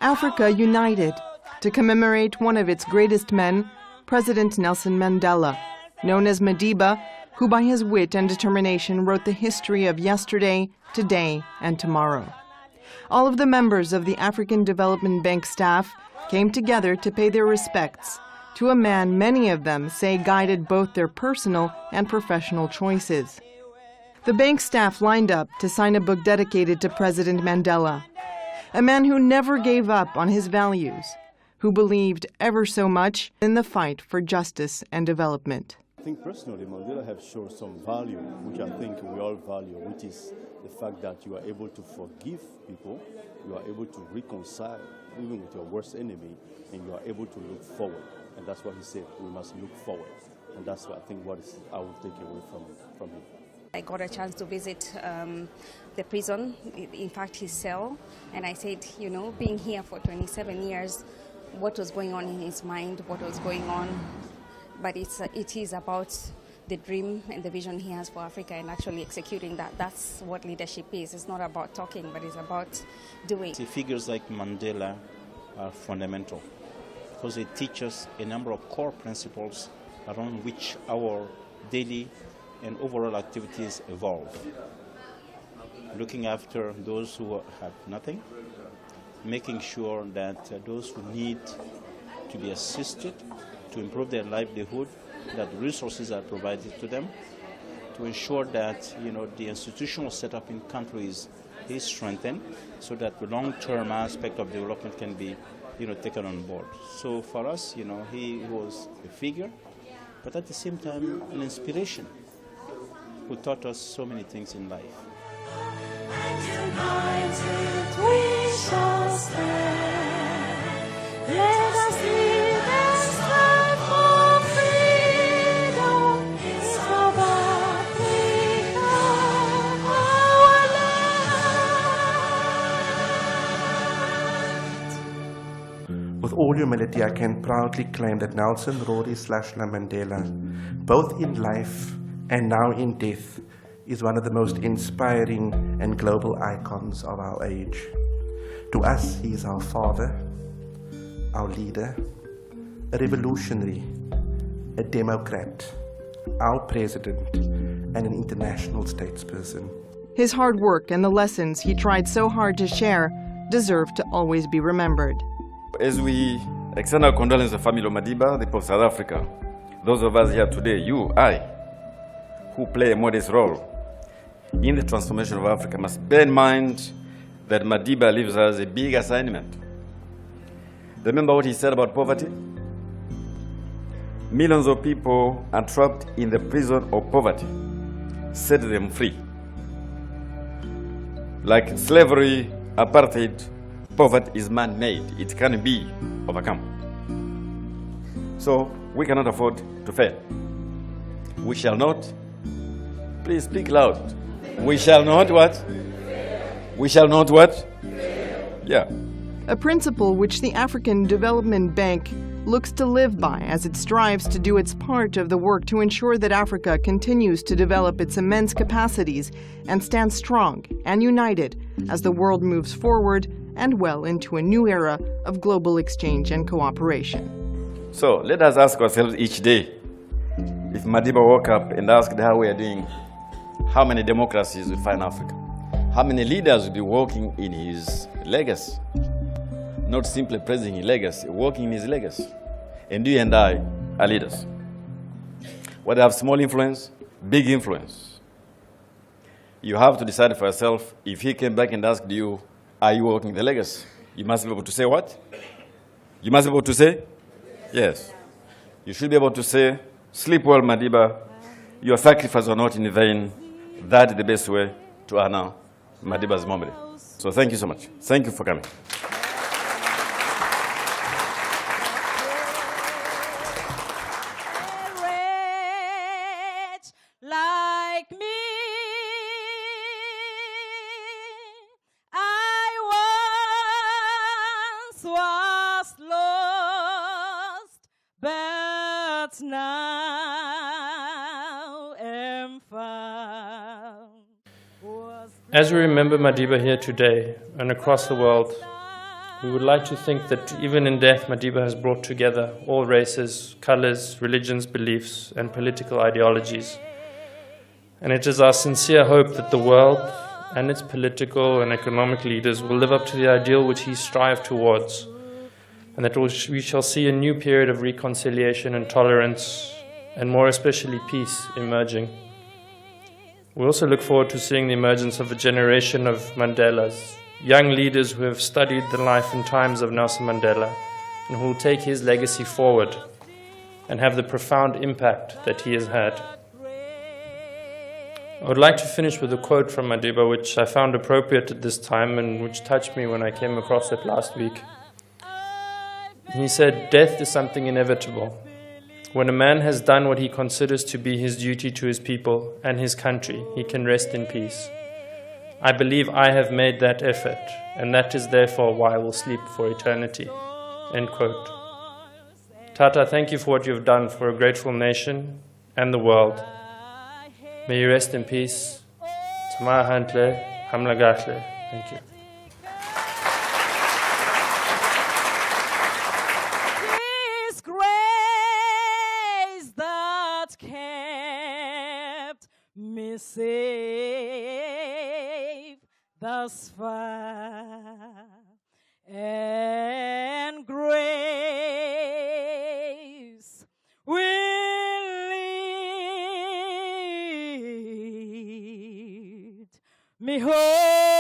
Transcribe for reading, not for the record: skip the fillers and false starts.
Africa united to commemorate one of its greatest men, President Nelson Mandela, known as Madiba, who by his wit and determination wrote the history of yesterday, today, and tomorrow. All of the members of the African Development Bank staff came together to pay their respects to a man many of them say guided both their personal and professional choices. The bank staff lined up to sign a book dedicated to President Mandela, a man who never gave up on his values, who believed ever so much in the fight for justice and development. I think personally Mandela has shown some value, which I think we all value, which is the fact that you are able to forgive people, you are able to reconcile even with your worst enemy, and you are able to look forward. And that's what he said, we must look forward. And that's what I think I will take away from him. I got a chance to visit the prison, in fact his cell, and I said, you know, being here for 27 years, what was going on in his mind, what was going on, but it is about the dream and the vision he has for Africa and actually executing that. That's what leadership is. It's not about talking, but it's about doing. Figures like Mandela are fundamental because they teach us a number of core principles around which our daily and overall activities evolve. Looking after those who have nothing, making sure that those who need to be assisted to improve their livelihood, that resources are provided to them, to ensure that the institutional setup in countries is strengthened so that the long-term aspect of development can be taken on board. So for us, he was a figure, but at the same time an inspiration who taught us so many things in life. United we shall stand. Let us live and strive for freedom. South Africa, our land. With all humility, I can proudly claim that Nelson Rhodey / Mandela, both in life and now in death, is one of the most inspiring and global icons of our age. To us, he is our father, our leader, a revolutionary, a democrat, our president, and an international statesperson. His hard work and the lessons he tried so hard to share deserve to always be remembered. As we extend our condolences to the family of Madiba, the people of South Africa, those of us here today, you, I, who play a modest role in the transformation of Africa, must bear in mind that Madiba leaves us a big assignment. Remember what he said about poverty? Millions of people are trapped in the prison of poverty. Set them free. Like slavery, apartheid, poverty is man-made. It can be overcome. So we cannot afford to fail. We shall not. Please speak loud. We shall not what? We shall not what? Yeah. A principle which the African Development Bank looks to live by as it strives to do its part of the work to ensure that Africa continues to develop its immense capacities and stand strong and united as the world moves forward and well into a new era of global exchange and cooperation. So let us ask ourselves each day, if Madiba woke up and asked how we are doing, how many democracies would find Africa? How many leaders would be walking in his legacy? Not simply praising his legacy, walking in his legacy. And you and I are leaders. Whether have small influence, big influence. You have to decide for yourself, if he came back and asked you, are you walking the legacy? You must be able to say what? You must be able to say? Yes. You should be able to say, sleep well, Madiba. Your sacrifices are not in vain. That is the best way to honor Madiba's memory. So thank you so much. Thank you for coming. Like me, I once was lost, but now am found. As we remember Madiba here today and across the world, we would like to think that even in death, Madiba has brought together all races, colors, religions, beliefs, and political ideologies. And it is our sincere hope that the world and its political and economic leaders will live up to the ideal which he strived towards, and that we shall see a new period of reconciliation and tolerance, and more especially peace, emerging. We also look forward to seeing the emergence of a generation of Mandelas, young leaders who have studied the life and times of Nelson Mandela, and who will take his legacy forward and have the profound impact that he has had. I would like to finish with a quote from Madiba, which I found appropriate at this time and which touched me when I came across it last week. He said, "Death is something inevitable. When a man has done what he considers to be his duty to his people and his country, he can rest in peace. I believe I have made that effort, and that is therefore why I will sleep for eternity." End quote. Tata, thank you for what you have done for a grateful nation and the world. May you rest in peace. Tama hantle, hamlagatle. Thank you. His grace that kept me safe thus far, and grace will lead me home.